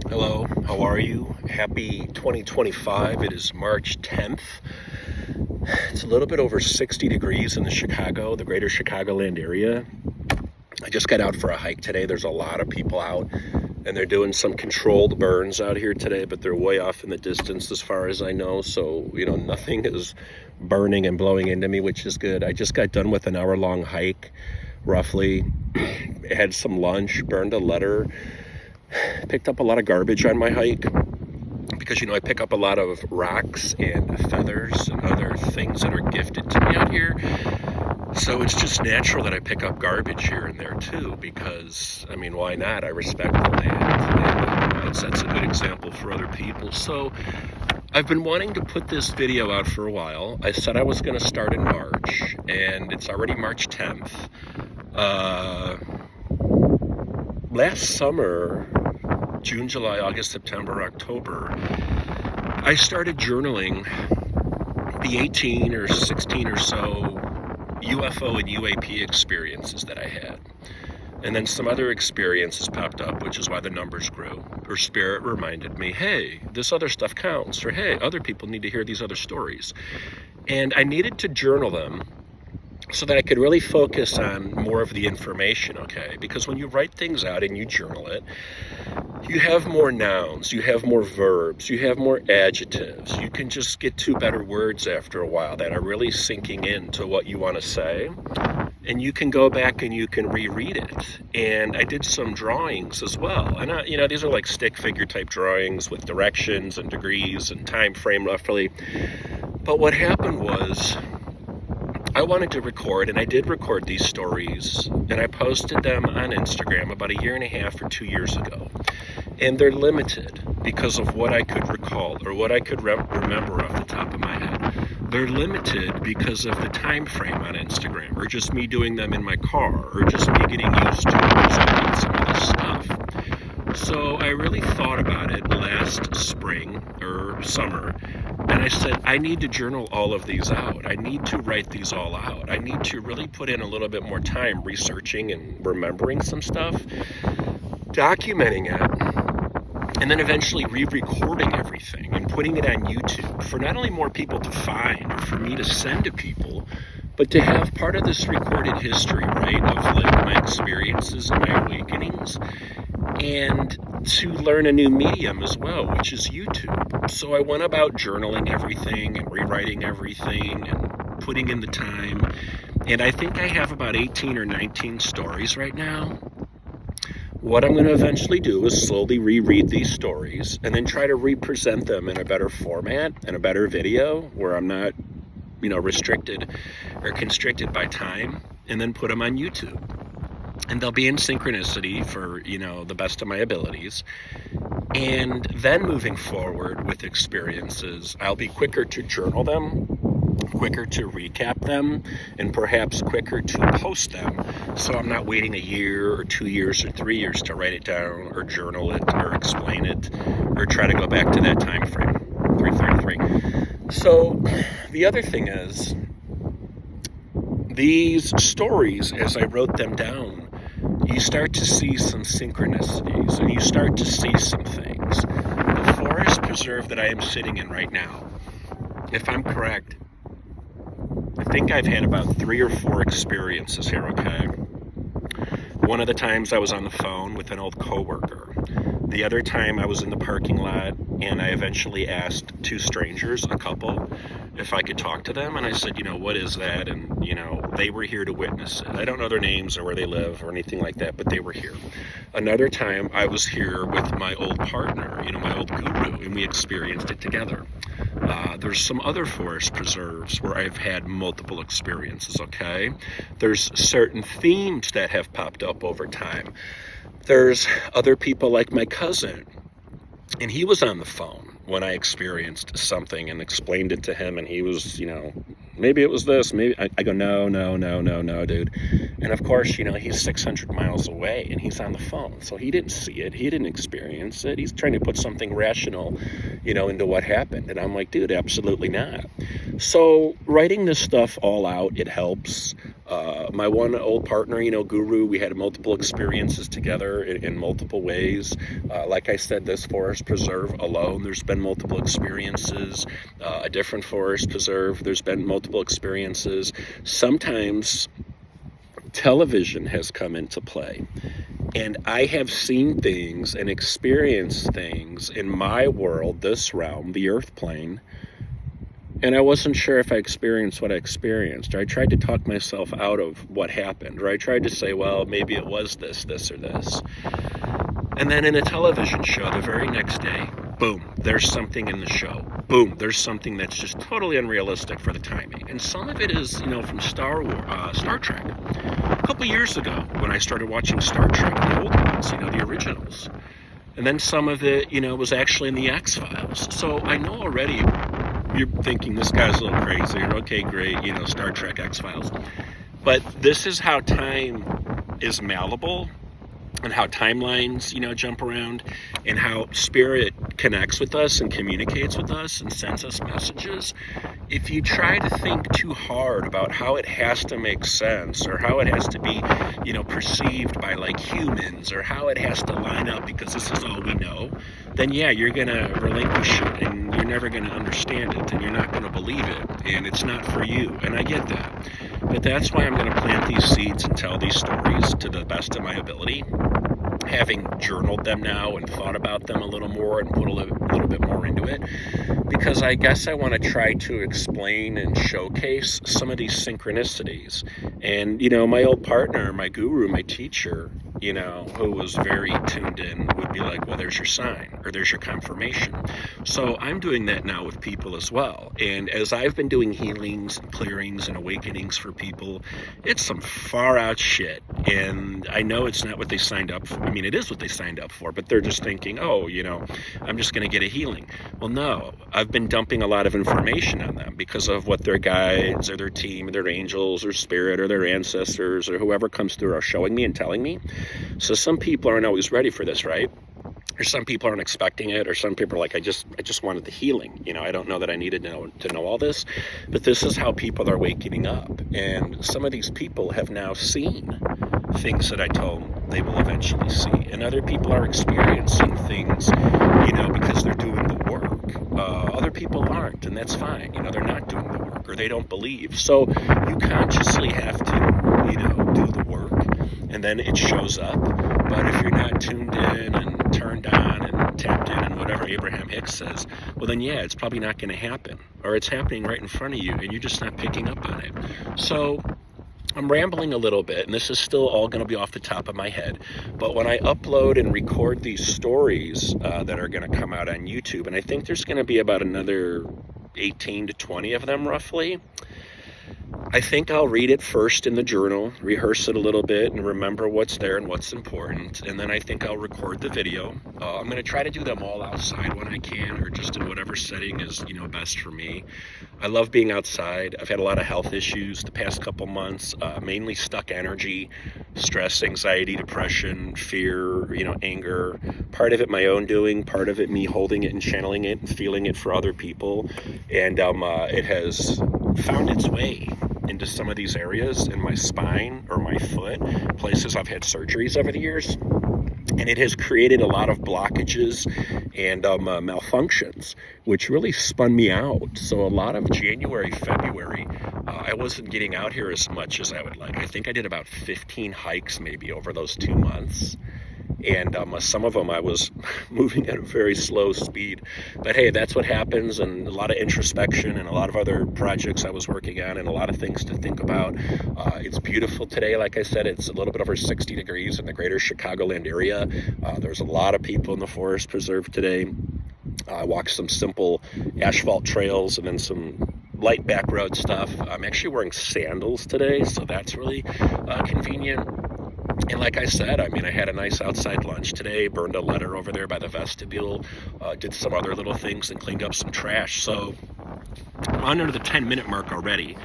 Hello, how are you? Happy 2025. It is March 10th. It's a little bit over 60 degrees in the greater Chicagoland area. I just got out for a hike today. There's a lot of people out and they're doing some controlled burns out here today, but they're way off in the distance as far as I know. So, nothing is burning and blowing into me, which is good. I just got done with an hour-long hike, roughly. Had some lunch, burned a letter. Picked up a lot of garbage on my hike because, I pick up a lot of rocks and feathers and other things that are gifted to me out here. So it's just natural that I pick up garbage here and there too because, why not? I respect the land and it sets a good example for other people. So I've been wanting to put this video out for a while. I said I was going to start in March and it's already March 10th. Last summer, June, July, August, September, October, I started journaling the 18 or 16 or so UFO and UAP experiences that I had. And then some other experiences popped up, which is why the numbers grew. Or Spirit reminded me, hey, this other stuff counts. Or hey, other people need to hear these other stories. And I needed to journal them so that I could really focus on more of the information, okay? Because when you write things out and you journal it, you have more nouns, you have more verbs, you have more adjectives. You can just get to better words after a while that are really sinking into what you want to say. And you can go back and you can reread it. And I did some drawings as well. And, these are like stick figure type drawings with directions and degrees and time frame roughly. But what happened was, I wanted to record, and I did record these stories, and I posted them on Instagram about 1.5 or 2 years ago. And they're limited because of what I could recall or what I could remember off the top of my head. They're limited because of the time frame on Instagram, or just me doing them in my car, or just me getting used to presenting some of this stuff. So I really thought about it last spring or summer, and I said, I need to journal all of these out. I need to write these all out. I need to really put in a little bit more time researching and remembering some stuff, documenting it, and then eventually re-recording everything and putting it on YouTube for not only more people to find or for me to send to people, but to have part of this recorded history, right, of like my experiences and my awakenings, and to learn a new medium as well, which is YouTube. So I went about journaling everything and rewriting everything and putting in the time. And I think I have about 18 or 19 stories right now. What I'm going to eventually do is slowly reread these stories and then try to represent them in a better format and a better video where I'm not, restricted or constricted by time, and then put them on YouTube. And they'll be in synchronicity for, the best of my abilities. And then moving forward with experiences, I'll be quicker to journal them, quicker to recap them, and perhaps quicker to post them. So I'm not waiting 1 year or 2 years or 3 years to write it down or journal it or explain it or try to go back to that time frame, 333. So the other thing is, these stories, as I wrote them down, you start to see some synchronicities and you start to see some things. The forest preserve that I am sitting in right now, if I'm correct, I think I've had about 3 or 4 experiences here, okay? One of the times I was on the phone with an old coworker. The other time I was in the parking lot and I eventually asked 2 strangers, a couple, if I could talk to them. And I said, what is that? And, they were here to witness it. I don't know their names or where they live or anything like that, but they were here. Another time I was here with my old partner, my old guru, and we experienced it together. There's some other forest preserves where I've had multiple experiences, okay? There's certain themes that have popped up over time. There's other people like my cousin, and he was on the phone when I experienced something and explained it to him, and he was, maybe it was this, maybe, I go, no, dude. And of course, he's 600 miles away and he's on the phone. So he didn't see it. He didn't experience it. He's trying to put something rational, into what happened. And I'm like, dude, absolutely not. So writing this stuff all out, it helps. My one old partner, Guru, we had multiple experiences together in multiple ways. Like I said, this forest preserve alone, there's been multiple experiences. A different forest preserve, there's been multiple experiences. Sometimes television has come into play. And I have seen things and experienced things in my world, this realm, the earth plane, and I wasn't sure if I experienced what I experienced, or I tried to talk myself out of what happened, or I tried to say, well, maybe it was this, or this. And then in a television show, the very next day, boom, there's something in the show. Boom, there's something that's just totally unrealistic for the timing. And some of it is, from Star Trek. A couple years ago, when I started watching Star Trek, the old ones, the originals. And then some of it, was actually in the X-Files. So I know already you're thinking this guy's a little crazy. Okay, great, Star Trek, X-Files. But this is how time is malleable, and how timelines, jump around, and how spirit connects with us and communicates with us and sends us messages. If you try to think too hard about how it has to make sense, or how it has to be, perceived by like humans, or how it has to line up because this is all we know, then yeah, you're going to relinquish it, and you're never going to understand it, and you're not going to believe it, and it's not for you, and I get that. But that's why I'm going to plant these seeds and tell these stories to the best of my ability, having journaled them now and thought about them a little more and put a little bit more into it, because I guess I want to try to explain and showcase some of these synchronicities. And, my old partner, my guru, my teacher, who was very tuned in, would be like, well, there's your sign, or there's your confirmation. So I'm doing that now with people as well. And as I've been doing healings and clearings and awakenings for people, it's some far out shit. And I know it's not what they signed up for. I mean, it is what they signed up for, but they're just thinking, oh, I'm just going to get a healing. Well, no, I've been dumping a lot of information on them because of what their guides or their team or their angels or spirit or their ancestors or whoever comes through are showing me and telling me. So some people aren't always ready for this, right? Or some people aren't expecting it, or some people are like, I just wanted the healing. I don't know that I needed to know all this, but this is how people are waking up. And some of these people have now seen things that I told them they will eventually see. And other people are experiencing things, because they're doing the work. Other people aren't, and that's fine. They're not doing the work, or they don't believe. So you consciously have to, do the work, and then it shows up. But if you're not tuned in and turned on and tapped in and whatever Abraham Hicks says, well then yeah, it's probably not going to happen. Or it's happening right in front of you and you're just not picking up on it. So I'm rambling a little bit, and this is still all going to be off the top of my head. But when I upload and record these stories that are going to come out on YouTube, and I think there's going to be about another 18 to 20 of them roughly, I think I'll read it first in the journal, rehearse it a little bit, and remember what's there and what's important. And then I think I'll record the video. I'm going to try to do them all outside when I can, or just in whatever setting is, best for me. I love being outside. I've had a lot of health issues the past couple months, mainly stuck energy, stress, anxiety, depression, fear, anger. Part of it my own doing, part of it me holding it and channeling it and feeling it for other people. And it has found its way into some of these areas in my spine or my foot, places I've had surgeries over the years. And it has created a lot of blockages and malfunctions, which really spun me out. So a lot of January, February, I wasn't getting out here as much as I would like. I think I did about 15 hikes maybe over those 2 months. And some of them I was moving at a very slow speed. But hey, that's what happens, and a lot of introspection and a lot of other projects I was working on and a lot of things to think about. It's beautiful today. Like I said, it's a little bit over 60 degrees in the greater Chicagoland area. There's a lot of people in the forest preserve today. I walked some simple asphalt trails and then some light back road stuff. I'm actually wearing sandals today, so that's really convenient. And like I said, I had a nice outside lunch today, burned a letter over there by the vestibule, did some other little things and cleaned up some trash. So I'm under the 10-minute mark already.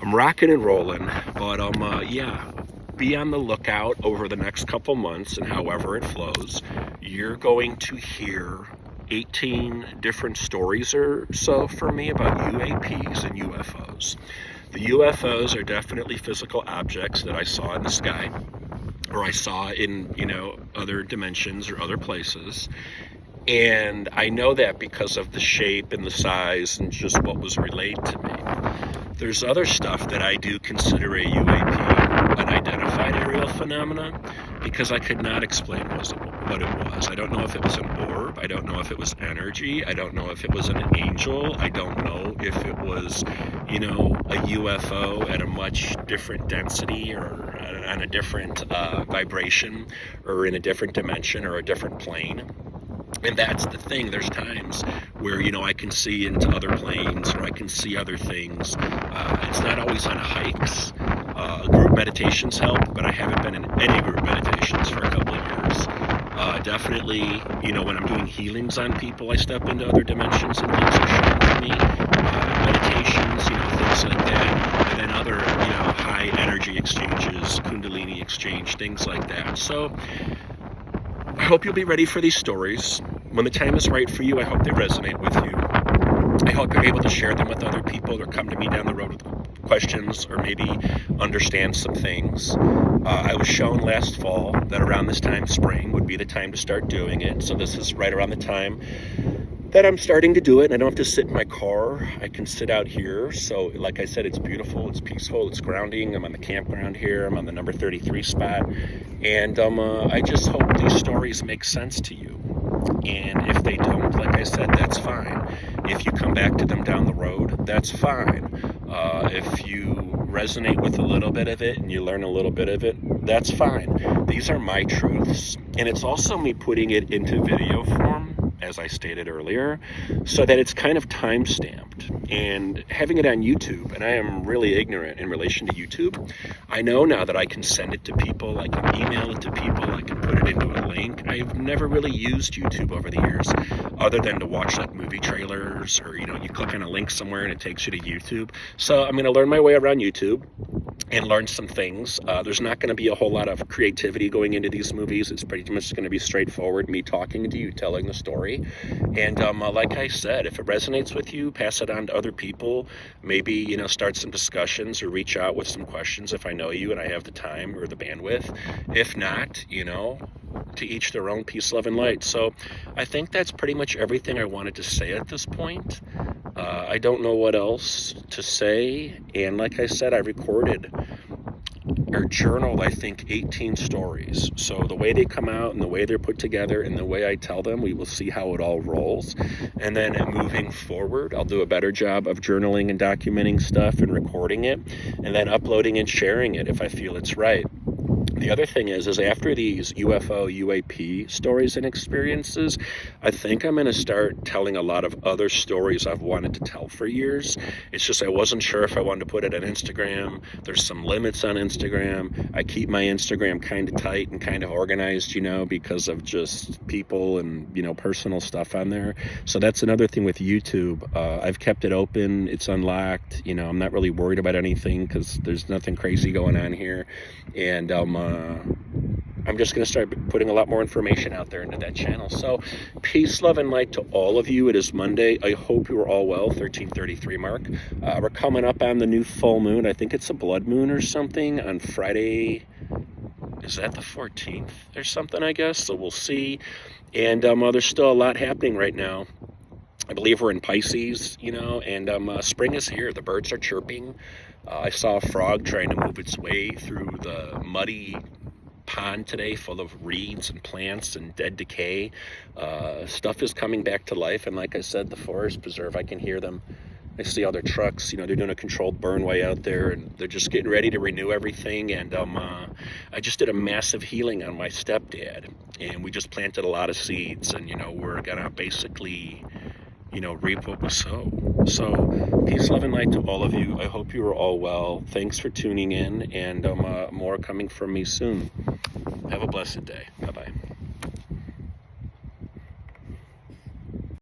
I'm rocking and rolling, but yeah, be on the lookout over the next couple months, and however it flows, you're going to hear 18 different stories or so from me about UAPs and UFOs. The UFOs are definitely physical objects that I saw in the sky, or I saw in, other dimensions or other places. And I know that because of the shape and the size and just what was relayed to me. There's other stuff that I do consider a UAP, unidentified aerial phenomena, because I could not explain what it was. I don't know if it was an orb. I don't know if it was energy. I don't know if it was an angel. I don't know if it was, a UFO at a much different density or on a different vibration or in a different dimension or a different plane. And that's the thing. There's times where, I can see into other planes or I can see other things. It's not always on hikes. Group meditations help, but I haven't been in any group meditations for a couple of years. Definitely, when I'm doing healings on people, I step into other dimensions and things are shown to me. Meditations, things like that. And then other, high energy exchanges, Kundalini exchange, things like that. So I hope you'll be ready for these stories. When the time is right for you, I hope they resonate with you. I hope you're able to share them with other people or come to me down the road with questions or maybe understand some things. I was shown last fall that around this time, spring, would be the time to start doing it. So this is right around the time that I'm starting to do it, and I don't have to sit in my car. I can sit out here. So like I said, it's beautiful, it's peaceful, it's grounding. I'm on the campground here. I'm on the number 33 spot. And I just hope these stories make sense to you. And if they don't, like I said, that's fine. If you come back to them down the road, that's fine. If you resonate with a little bit of it and you learn a little bit of it, that's fine. These are my truths. And it's also me putting it into video form, as I stated earlier, so that it's kind of time-stamped. And having it on YouTube, and I am really ignorant in relation to YouTube, I know now that I can send it to people, I can email it to people, I can put it into a link. I've never really used YouTube over the years, other than to watch like movie trailers, or, you click on a link somewhere and it takes you to YouTube. So I'm going to learn my way around YouTube and learn some things. There's not going to be a whole lot of creativity going into these movies. It's pretty much going to be straightforward, me talking to you, telling the story. And like I said, if it resonates with you, pass it on to other people. Maybe, start some discussions or reach out with some questions if I know you and I have the time or the bandwidth. If not, to each their own. Peace, love, and light. So I think that's pretty much everything I wanted to say at this point. I don't know what else to say. And like I said, I recorded or journaled, I think, 18 stories. So the way they come out and the way they're put together and the way I tell them, we will see how it all rolls. And then moving forward, I'll do a better job of journaling and documenting stuff and recording it and then uploading and sharing it if I feel it's right. The other thing is after these UFO, UAP stories and experiences, I think I'm going to start telling a lot of other stories I've wanted to tell for years. It's just I wasn't sure if I wanted to put it on Instagram. There's some limits on Instagram. I keep my Instagram kind of tight and kind of organized, because of just people and, personal stuff on there. So that's another thing with YouTube. I've kept it open. It's unlocked. I'm not really worried about anything because there's nothing crazy going on here. And I'm just going to start putting a lot more information out there into that channel. So peace, love, and light to all of you. It is Monday. I hope you are all well. 1333 mark. We're coming up on the new full moon. I think it's a blood moon or something on Friday. Is that the 14th or something, I guess? So we'll see. And there's still a lot happening right now. I believe we're in Pisces, and spring is here. The birds are chirping. I saw a frog trying to move its way through the muddy pond today full of reeds and plants and dead decay. Stuff is coming back to life, and like I said, the forest preserve, I can hear them. I see all their trucks, they're doing a controlled burn way out there, and they're just getting ready to renew everything. And I just did a massive healing on my stepdad, and we just planted a lot of seeds, and we're gonna basically reap what we sow. So peace, love, and light to all of you. I hope you are all well. Thanks for tuning in, and more coming from me soon. Have a blessed day. Bye-bye.